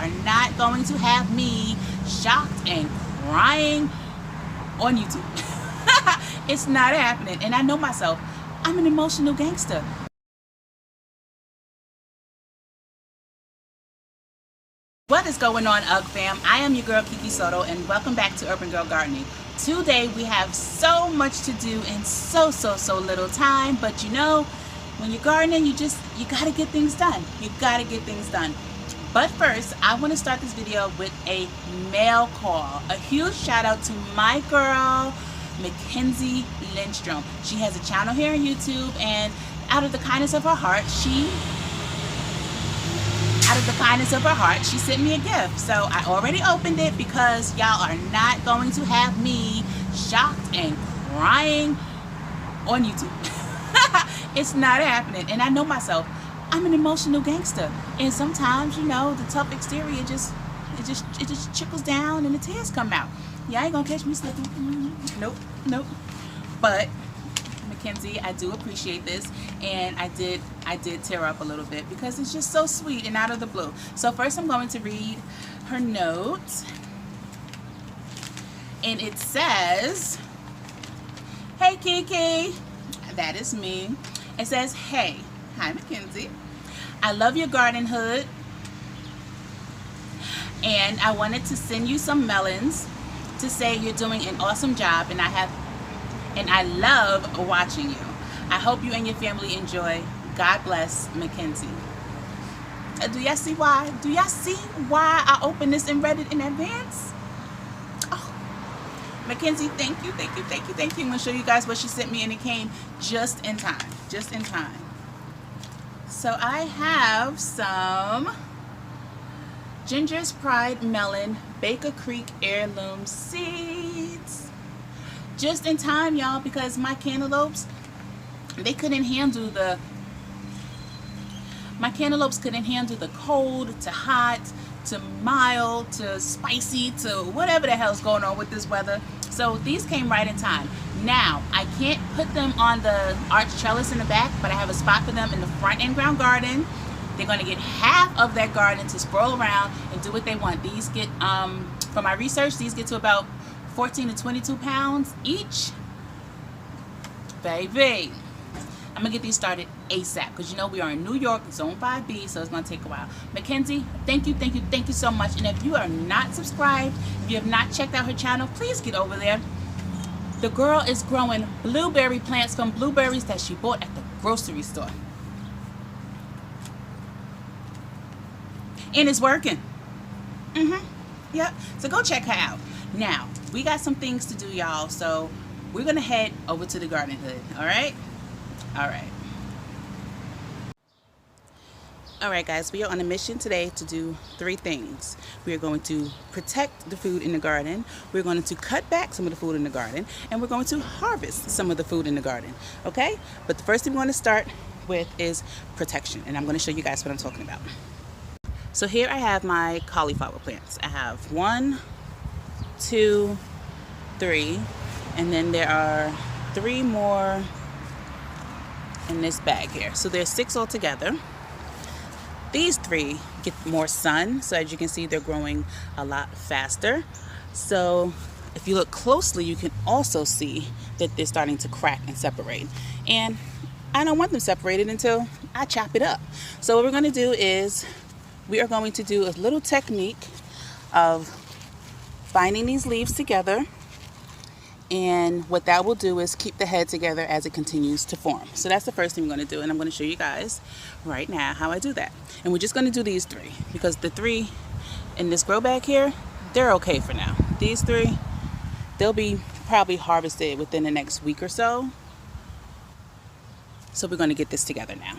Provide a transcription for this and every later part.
are not going to have me shocked and crying on YouTube. It's not happening. And I know myself. I'm an emotional gangster. What is going on, UGG fam? I am your girl KeeKeeSoto, and welcome back to Urban Girl Gardening. Today we have so much to do in so little time, but you know, when you're gardening, you gotta get things done. You gotta get things done. But first, I want to start this video with a mail call. A huge shout out to my girl, Mackenzie Lindstrom. She has a channel here on YouTube, and out of the kindness of her heart, she sent me a gift. So I already opened it because y'all are not going to have me shocked and crying on YouTube. It's not happening. And I know myself. I'm an emotional gangster, and sometimes, you know, the tough exterior it just trickles down and the tears come out. Yeah, I ain't gonna catch me slipping. Nope. But Mackenzie, I do appreciate this, and I did tear up a little bit because it's just so sweet and out of the blue. So first, I'm going to read her note, and it says, "Hey Kiki," that is me. It says, "Hey, hi Mackenzie. I love your garden hood, and I wanted to send you some melons to say you're doing an awesome job, and I love watching you. I hope you and your family enjoy. God bless, Mackenzie." Do y'all see why? Do y'all see why I opened this and read it in advance? Oh, Mackenzie, thank you. I'm gonna show you guys what she sent me, and it came just in time. So I have some Ginger's Pride Melon Baker Creek Heirloom Seeds. Just in time, y'all, because my cantaloupes, couldn't handle the cold to hot to mild to spicy to whatever the hell's going on with this weather. So these came right in time. Now, I can't put them on the arch trellis in the back, but I have a spot for them in the front in-ground garden. They're going to get half of that garden to sproll around and do what they want. These get, for my research, these get to about 14 to 22 pounds each. Baby, I'm going to get these started ASAP because you know we are in New York, Zone 5B, so it's going to take a while. Mackenzie, thank you so much. And if you are not subscribed, if you have not checked out her channel, please get over there. The girl is growing blueberry plants from blueberries that she bought at the grocery store. And it's working. Yep. So go check her out. Now, we got some things to do, y'all. So we're going to head over to the garden hood. All right? All right, guys. We are on a mission today to do 3 things. We are going to protect the food in the garden. We're going to cut back some of the food in the garden. And we're going to harvest some of the food in the garden. Okay? But the first thing we want to start with is protection. And I'm going to show you guys what I'm talking about. So here I have my cauliflower plants. I have 1, 2, 3, and then there are 3 more in this bag here. So there's 6 altogether. These 3 get more sun, so as you can see, they're growing a lot faster. So if you look closely, you can also see that they're starting to crack and separate. And I don't want them separated until I chop it up. So what we're going to do is we are going to do a little technique of binding these leaves together, and what that will do is keep the head together as it continues to form. So that's the first thing we're going to do, and I'm going to show you guys right now how I do that. And we're just going to do these 3 because the 3 in this grow bag here, they're okay for now. These 3, they'll be probably harvested within the next week or so. So we're going to get this together now.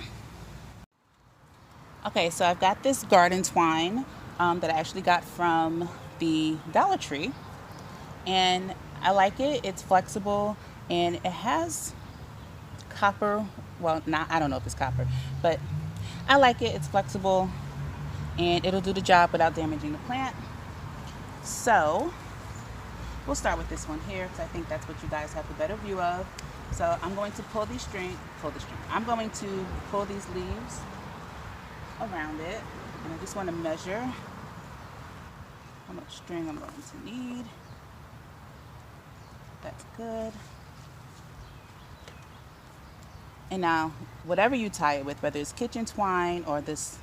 Okay, so I've got this garden twine that I actually got from the Dollar Tree, and I like it. It's flexible and it has copper. Well, I don't know if it's copper, but I like it. It's flexible and it'll do the job without damaging the plant. So we'll start with this one here because I think that's what you guys have a better view of. So I'm going to pull the string. I'm going to pull these leaves around it, and I just want to measure how much string I'm going to need. That's good. And now, whatever you tie it with, whether it's kitchen twine or this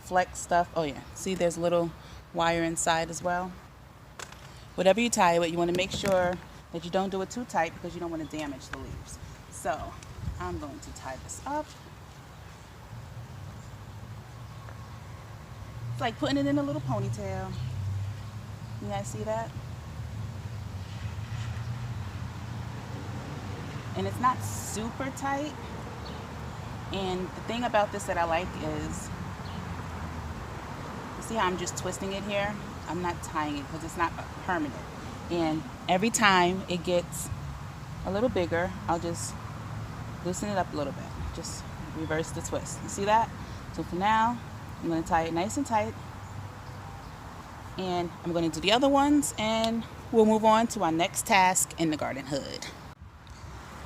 flex stuff. Oh yeah, see there's a little wire inside as well. Whatever you tie it with, you want to make sure that you don't do it too tight because you don't want to damage the leaves. So I'm going to tie this up. It's like putting it in a little ponytail. You guys see that? And it's not super tight. And the thing about this that I like is, you see how I'm just twisting it here? I'm not tying it because it's not permanent. And every time it gets a little bigger, I'll just loosen it up a little bit. Just reverse the twist. You see that? So for now, I'm going to tie it nice and tight. And I'm going to do the other ones and we'll move on to our next task in the garden hood.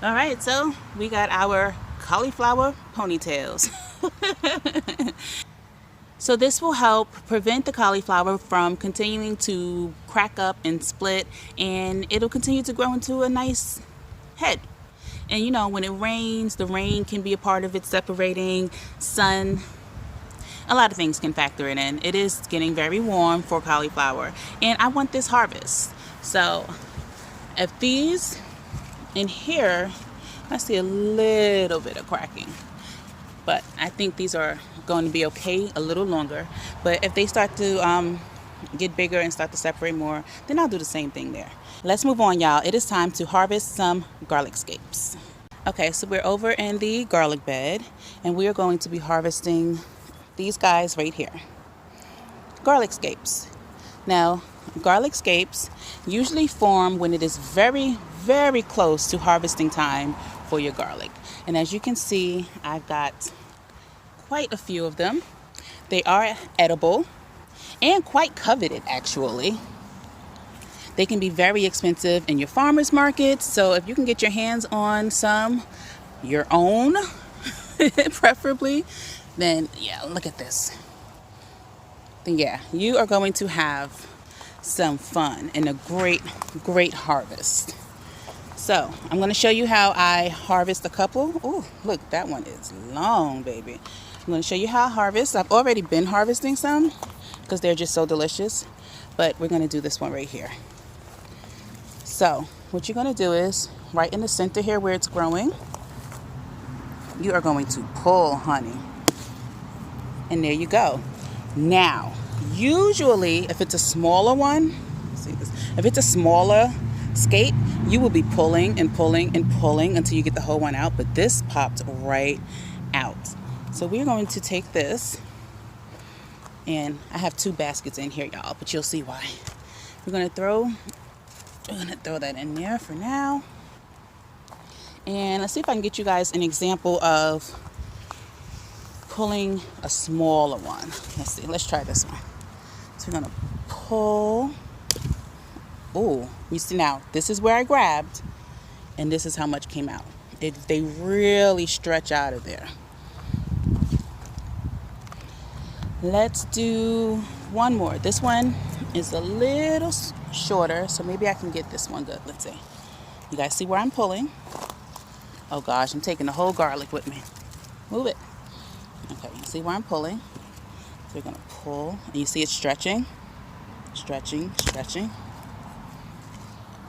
All right, so we got our cauliflower ponytails. So this will help prevent the cauliflower from continuing to crack up and split, and it'll continue to grow into a nice head. And you know, when it rains, the rain can be a part of it separating, sun, a lot of things can factor it in. It is getting very warm for cauliflower, and I want this harvest. So if these in here, I see a little bit of cracking, but I think these are going to be okay a little longer. But if they start to get bigger and start to separate more, then I'll do the same thing there. Let's move on, y'all. It is time to harvest some garlic scapes. Okay, so we're over in the garlic bed and we are going to be harvesting these guys right here. Garlic scapes. Now, garlic scapes usually form when it is very, very close to harvesting time for your garlic. And as you can see, I've got quite a few of them. They are edible and quite coveted, actually. They can be very expensive in your farmers markets, so if you can get your hands on some, your own, preferably, then yeah, look at this. Then yeah, you are going to have some fun and a great, great harvest. So I'm going to show you how I harvest a couple. Oh, look, that one is long, baby. I'm going to show you how I harvest. I've already been harvesting some because they're just so delicious, but we're going to do this one right here. So what you're going to do is right in the center here where it's growing, you are going to pull, honey. And there you go. Now, usually if it's a smaller one, see this, if it's a smaller scape, you will be pulling and pulling and pulling until you get the whole one out, but this popped right out. So we're going to take this, and I have 2 baskets in here, y'all, but you'll see why. We're gonna throw that in there for now. And let's see if I can get you guys an example of pulling a smaller one. Let's see, let's try this one. So we're gonna pull. Oh, you see now, this is where I grabbed, and this is how much came out. They really stretch out of there. Let's do one more. This one is a little shorter, so maybe I can get this one good. Let's see. You guys see where I'm pulling? Oh gosh, I'm taking the whole garlic with me. Move it. Okay, you see where I'm pulling? So we're gonna pull, and you see it stretching, stretching, stretching.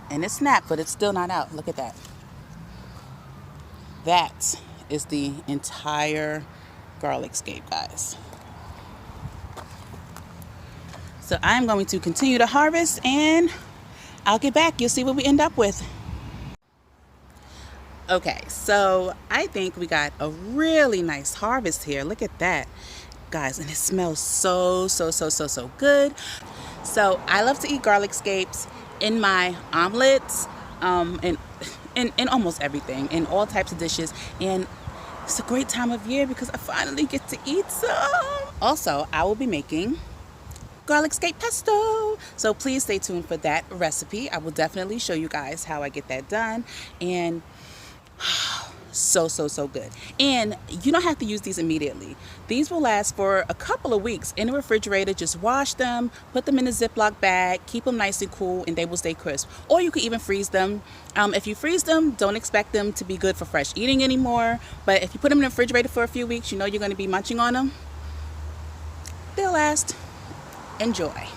And it snapped, but it's still not out. Look at that. That is the entire garlic scape, guys. So I'm going to continue to harvest, and I'll get back. You'll see what we end up with. Okay, so I think we got a really nice harvest here. Look at that, guys, and it smells so good. So I love to eat garlic scapes in my omelets, and in almost everything, in all types of dishes, and it's a great time of year because I finally get to eat some. Also, I will be making garlic scape pesto, so please stay tuned for that recipe. I will definitely show you guys how I get that done. And so good. And you don't have to use these immediately. These will last for a couple of weeks in the refrigerator. Just wash them, put them in a Ziploc bag, keep them nice and cool, and they will stay crisp. Or you could even freeze them. If you freeze them, don't expect them to be good for fresh eating anymore. But if you put them in the refrigerator for a few weeks, you know you're going to be munching on them. They'll last. Enjoy.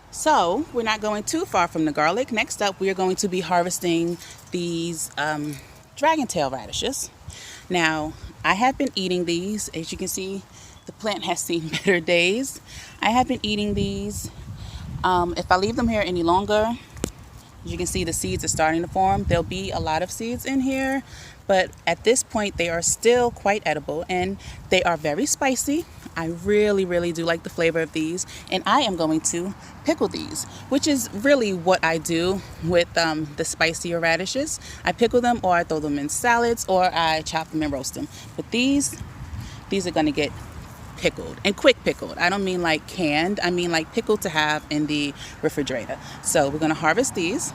So we're not going too far from the garlic. Next up, we are going to be harvesting these dragon tail radishes. Now, I have been eating these. As you can see, the plant has seen better days. I have been eating these. If I leave them here any longer, as you can see, the seeds are starting to form. There'll be a lot of seeds in here, but at this point, they are still quite edible, and they are very spicy. I really do like the flavor of these, and I am going to pickle these, which is really what I do with the spicier radishes. I pickle them, or I throw them in salads, or I chop them and roast them. But these are going to get pickled, and quick pickled. I don't mean like canned. I mean like pickled to have in the refrigerator. So we're going to harvest these,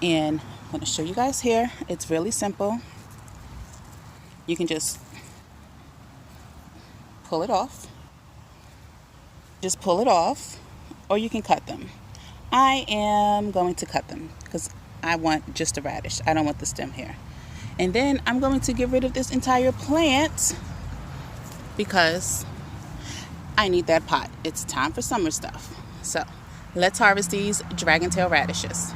and I'm going to show you guys here. It's really simple. You can just pull it off. Just pull it off, or you can cut them. I am going to cut them because I want just a radish. I don't want the stem here. And then I'm going to get rid of this entire plant because I need that pot. It's time for summer stuff. So let's harvest these dragon tail radishes.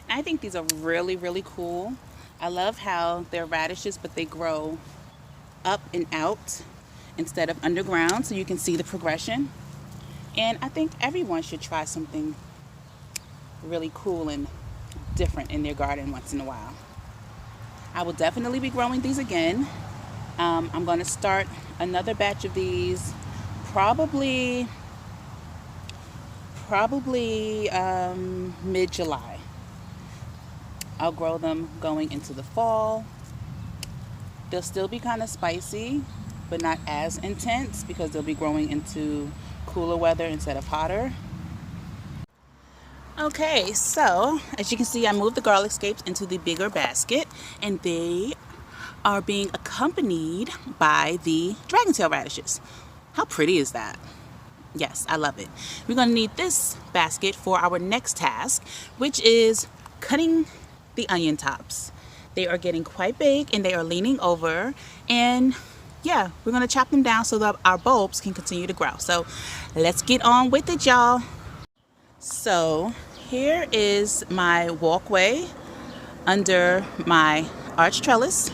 I think these are really cool. I love how they're radishes, but they grow up and out instead of underground, so you can see the progression. And I think everyone should try something really cool and different in their garden once in a while. I will definitely be growing these again. I'm going to start another batch of these probably mid-July. I'll grow them going into the fall. They'll still be kind of spicy, but not as intense because they'll be growing into cooler weather instead of hotter. Okay, so as you can see, I moved the garlic scapes into the bigger basket, and they are being accompanied by the dragon tail radishes. How pretty is that? Yes, I love it. We're going to need this basket for our next task, which is cutting the onion tops. They are getting quite big and they are leaning over, and yeah, we're going to chop them down so that our bulbs can continue to grow. So let's get on with it, y'all. So here is my walkway under my arch trellis,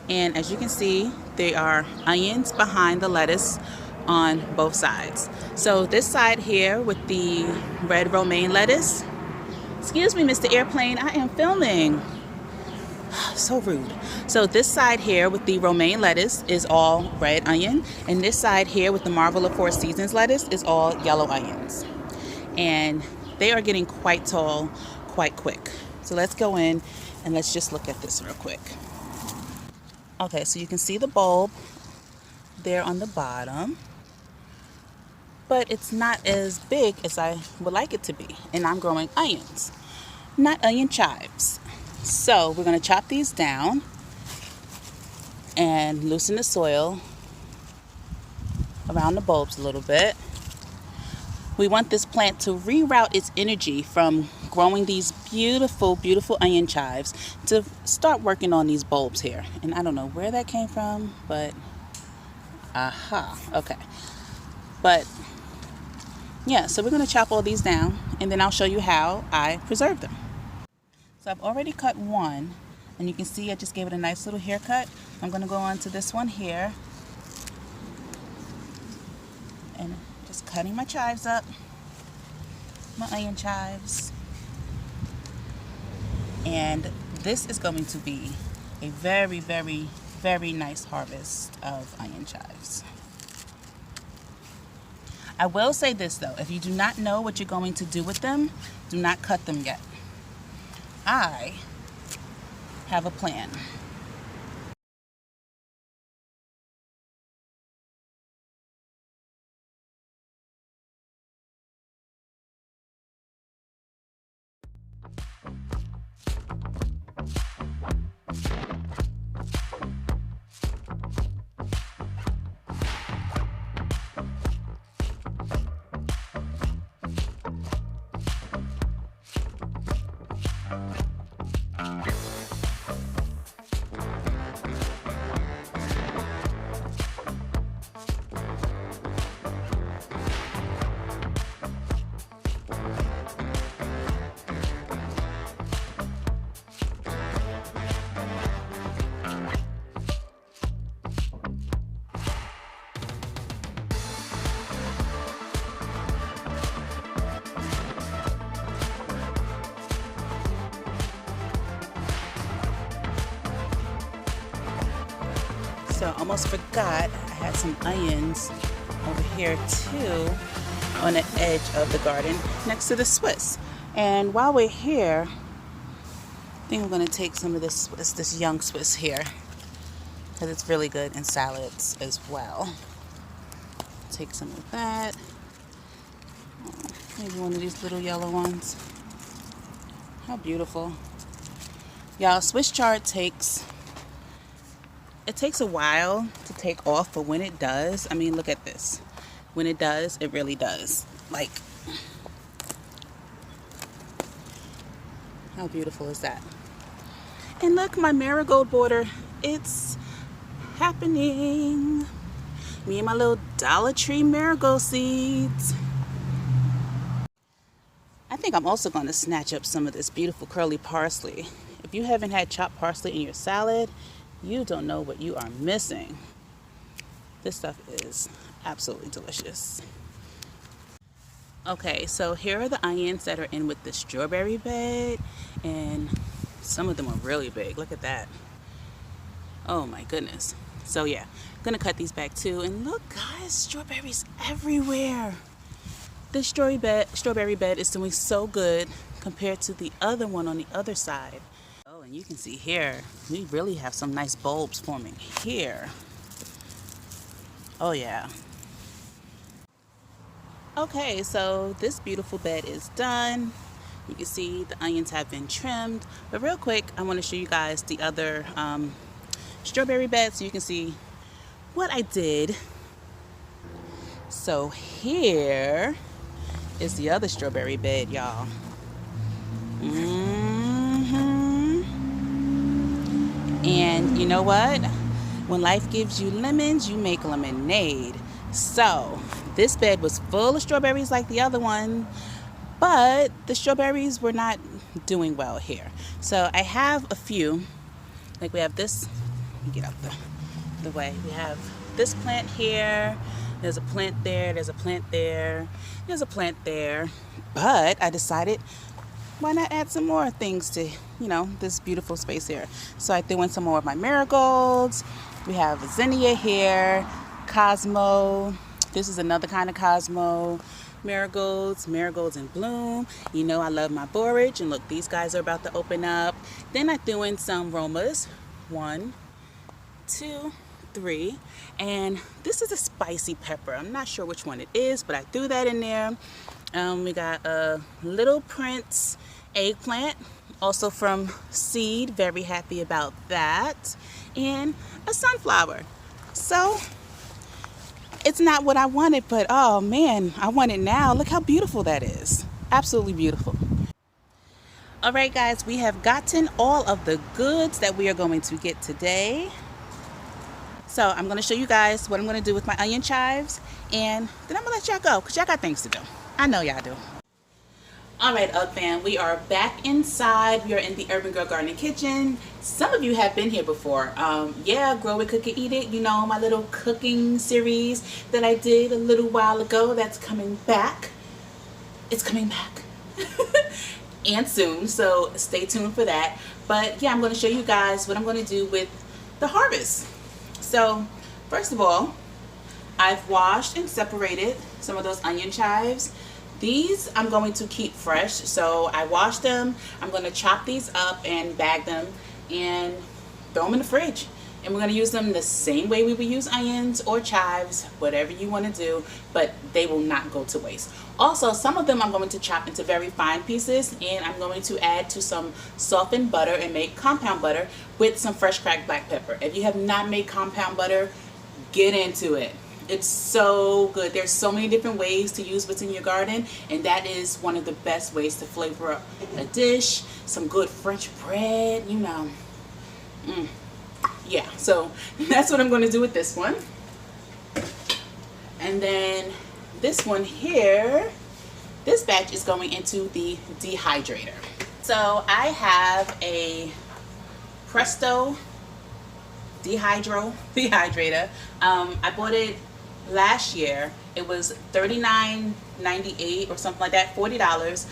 and as you can see, there are onions behind the lettuce on both sides. So this side here with the red romaine lettuce. Excuse me, Mr. Airplane, I am filming. So rude. So this side here with the romaine lettuce is all red onion, and this side here with the Marvel of Four Seasons lettuce is all yellow onions. And they are getting quite tall quite quick. So let's go in and let's just look at this real quick. Okay, so you can see the bulb there on the bottom, but it's not as big as I would like it to be. And I'm growing onions, not onion chives. So we're going to chop these down and loosen the soil around the bulbs a little bit. We want this plant to reroute its energy from growing these beautiful onion chives to start working on these bulbs here. And I don't know where that came from, but aha, okay. But yeah, so we're going to chop all these down, and then I'll show you how I preserve them. So I've already cut one, and you can see I just gave it a nice little haircut. I'm going to go on to this one here, and just cutting my chives up, my onion chives. And this is going to be a very nice harvest of onion chives. I will say this though, if you do not know what you're going to do with them, do not cut them yet. I have a plan. So I almost forgot, I had some onions over here too on the edge of the garden next to the Swiss. And while we're here, I think I'm going to take some of this Swiss, this young Swiss here, because it's really good in salads as well. Take some of that. Maybe one of these little yellow ones. How beautiful. Y'all, Swiss chard takes a while to take off, but when it does, I mean, look at this. When it does, it really does. Like, how beautiful is that? And look, my marigold border, it's happening. Me and my little Dollar Tree marigold seeds. I think I'm also going to snatch up some of this beautiful curly parsley. If you haven't had chopped parsley in your salad, you don't know what you are missing. This stuff is absolutely delicious. Okay, so here are the onions that are in with the strawberry bed, and some of them are really big. Look at that. Oh my goodness. So yeah, I'm gonna cut these back too. And look guys, strawberries everywhere. This strawberry bed is doing so good compared to the other one on the other side. Oh, and you can see here, we really have some nice bulbs forming here. Oh yeah. Okay, so this beautiful bed is done. You can see the onions have been trimmed. But real quick, I want to show you guys the other strawberry bed so you can see what I did. So here is the other strawberry bed, y'all. And you know what? When life gives you lemons, you make lemonade. So this bed was full of strawberries like the other one, but the strawberries were not doing well here. So I have a few, like we have this, let me get out the way. We have this plant here, there's a plant there, there's a plant there, there's a plant there. But I decided, why not add some more things to, you know, this beautiful space here. So I threw in some more of my marigolds. We have zinnia here, Cosmo. This is another kind of Cosmo. Marigolds in bloom. You know I love my borage. And look, these guys are about to open up. Then I threw in some Romas. 1, 2, 3. And this is a spicy pepper. I'm not sure which one it is, but I threw that in there. We got a Little Prince eggplant, also from seed. Very happy about that. And a sunflower. So it's not what I wanted, but oh man, I want it now. Look how beautiful that is. Absolutely beautiful. All right, guys, we have gotten all of the goods that we are going to get today. So I'm going to show you guys what I'm going to do with my onion chives, and then I'm going to let y'all go because y'all got things to do. I know y'all do. All right, Ugg fam, we are back inside. We are in the Urban Girl Gardening Kitchen. Some of you have been here before. Yeah, Grow It, Cook It, Eat It. You know, my little cooking series that I did a little while ago. That's coming back. It's coming back. And soon, so stay tuned for that. But yeah, I'm going to show you guys what I'm going to do with the harvest. So, first of all, I've washed and separated some of those onion chives. These I'm going to keep fresh, so I washed them. I'm going to chop these up and bag them and throw them in the fridge. And we're going to use them the same way we would use onions or chives, whatever you want to do, but they will not go to waste. Also, some of them I'm going to chop into very fine pieces, and I'm going to add to some softened butter and make compound butter with some fresh cracked black pepper. If you have not made compound butter, get into it. It's so good. There's so many different ways to use what's in your garden, and that is one of the best ways to flavor up a dish. Some good French bread, you know. Yeah, so that's what I'm going to do with this one. And then this one here, this batch is going into the dehydrator. So I have a Presto dehydrator. I bought it last year. It was $39.98 or something like that, $40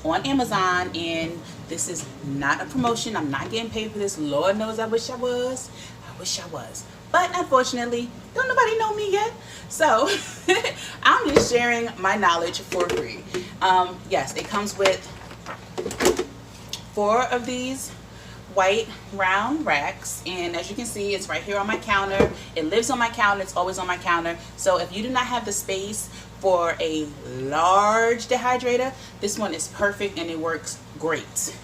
on Amazon, and this is not a promotion. I'm not getting paid for this. Lord knows I wish I was. But unfortunately, don't nobody know me yet. So I'm just sharing my knowledge for free. Yes, it comes with 4 of these white round racks, and as you can see, it's right here on my counter. It lives on my counter. It's always on my counter. So if you do not have the space for a large dehydrator, this one is perfect and it works great.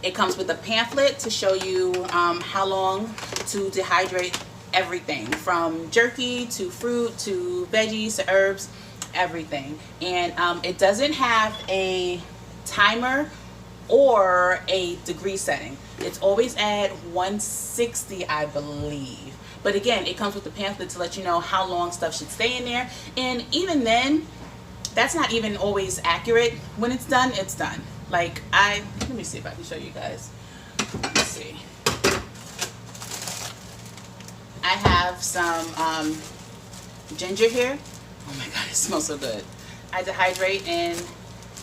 It comes with a pamphlet to show you how long to dehydrate everything, from jerky to fruit to veggies to herbs, everything. And it doesn't have a timer or a degree setting. It's always at 160, I believe. But again, it comes with the pamphlet to let you know how long stuff should stay in there. And even then, that's not even always accurate. When it's done, it's done. Like let me see if I can show you guys. Let's see. I have some ginger here. Oh my God, it smells so good. I dehydrate and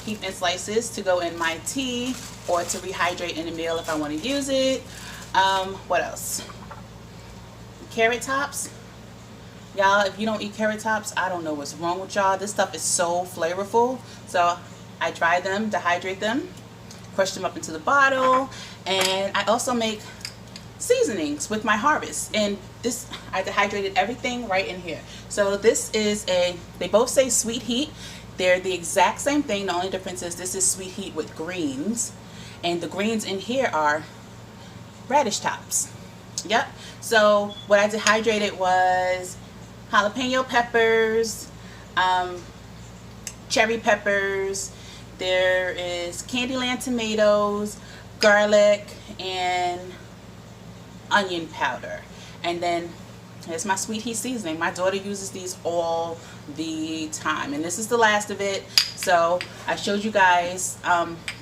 keep in slices to go in my tea or to rehydrate in a meal if I want to use it. What else? Carrot tops. Y'all, if you don't eat carrot tops, I don't know what's wrong with y'all. This stuff is so flavorful. So I dry them, dehydrate them, crush them up into the bottle, and I also make seasonings with my harvest. And this, I dehydrated everything right in here. So this is they both say sweet heat. They're the exact same thing. The only difference is this is sweet heat with greens, and the greens in here are radish tops. Yep. So what I dehydrated was jalapeno peppers, cherry peppers, there is Candyland tomatoes, garlic, and onion powder. And then there's my sweet heat seasoning. My daughter uses these all the time, and this is the last of it. So I showed you guys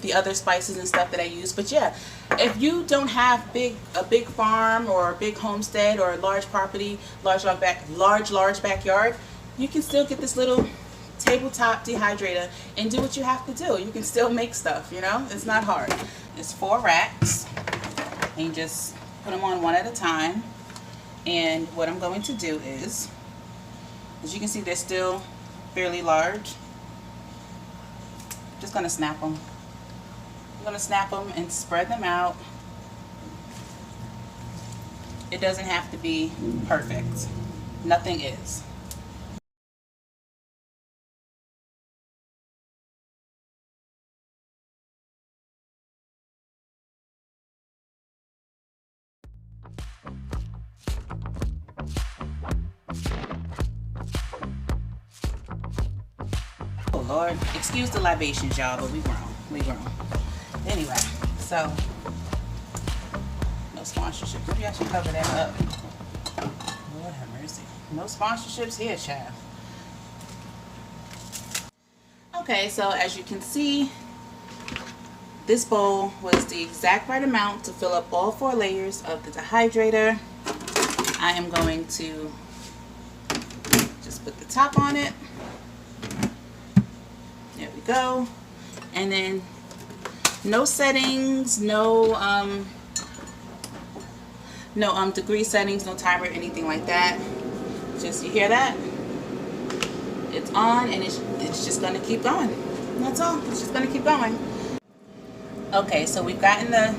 the other spices and stuff that I use. But yeah, if you don't have a big farm or a big homestead or a large property, large backyard, you can still get this little tabletop dehydrator and do what you have to do. You can still make stuff, you know. It's not hard. It's 4 racks, and you just put them on one at a time. And what I'm going to do is, as you can see, they're still fairly large. Just going to snap them. I'm going to snap them and spread them out. It doesn't have to be perfect. Nothing is. Oh Lord, excuse the libations, y'all, but we grown. Anyway, so no sponsorship. Maybe I should cover that up. Lord have mercy. No sponsorships here, child. Okay, so as you can see, this bowl was the exact right amount to fill up all 4 layers of the dehydrator. I am going to just put the top on it. There we go. And then no settings, no degree settings, no timer, anything like that. Just, you hear that? It's on, and it's just gonna keep going. That's all. It's just gonna keep going. Okay, so we've gotten the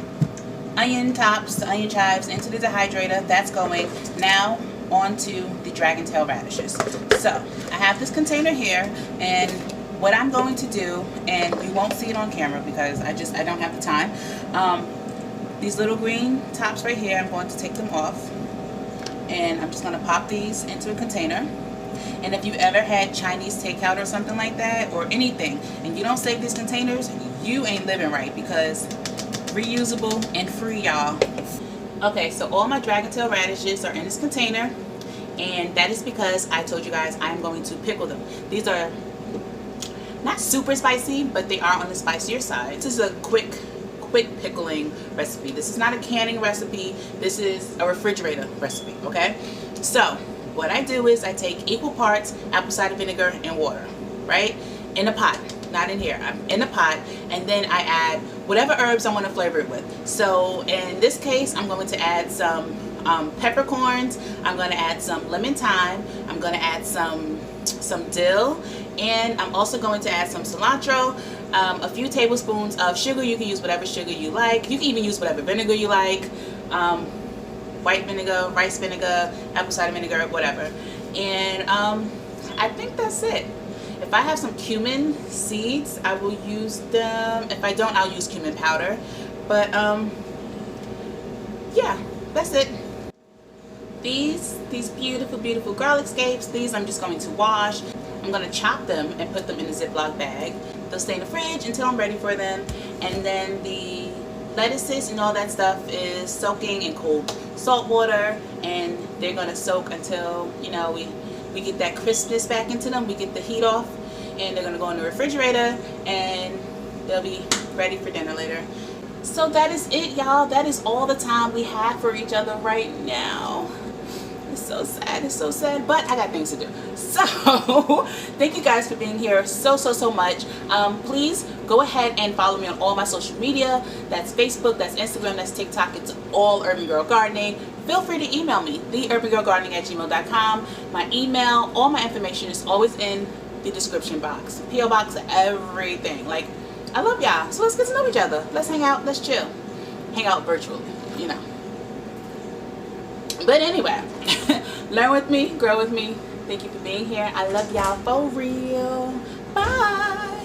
onion tops, the onion chives into the dehydrator. That's going. Now onto the dragon tail radishes. So I have this container here, and what I'm going to do, and you won't see it on camera because I don't have the time. These little green tops right here, I'm going to take them off, and I'm just going to pop these into a container. And if you've ever had Chinese takeout or something like that, or anything, and you don't save these containers, you ain't living right, because reusable and free, y'all. Okay, so all my dragon tail radishes are in this container, and that is because I told you guys I'm going to pickle them. These are not super spicy, but they are on the spicier side. This is a quick pickling recipe. This is not a canning recipe. This is a refrigerator recipe, okay? So what I do is I take equal parts apple cider vinegar and water, right? In a pot, not in here. I'm in a pot, and then I add whatever herbs I want to flavor it with. So in this case, I'm going to add some peppercorns. I'm going to add some lemon thyme. I'm going to add some dill, and I'm also going to add some cilantro, a few tablespoons of sugar. You can use whatever sugar you like. You can even use whatever vinegar you like. White vinegar, rice vinegar, apple cider vinegar, whatever. And I think that's it. If I have some cumin seeds, I will use them. If I don't, I'll use cumin powder. But yeah, that's it. These beautiful garlic scapes, these I'm just going to wash. I'm going to chop them and put them in a Ziploc bag. They'll stay in the fridge until I'm ready for them. And then the lettuces and all that stuff is soaking in cold salt water, and they're going to soak until, you know, we get that crispness back into them. We get the heat off, and they're going to go in the refrigerator, and they'll be ready for dinner later. So that is it, y'all. That is all the time we have for each other right now. It's so sad. It's so sad, but I got things to do. So thank you guys for being here so much. Please go ahead and follow me on all my social media. That's Facebook, that's Instagram, that's TikTok. It's all Urban Girl Gardening. Feel free to email me, theurbangirlgardening@gmail.com. My email, all my information is always in the description box. PO box, everything. Like, I love y'all. So let's get to know each other. Let's hang out. Let's chill. Hang out virtually, you know. But anyway, learn with me, grow with me. Thank you for being here. I love y'all for real. Bye.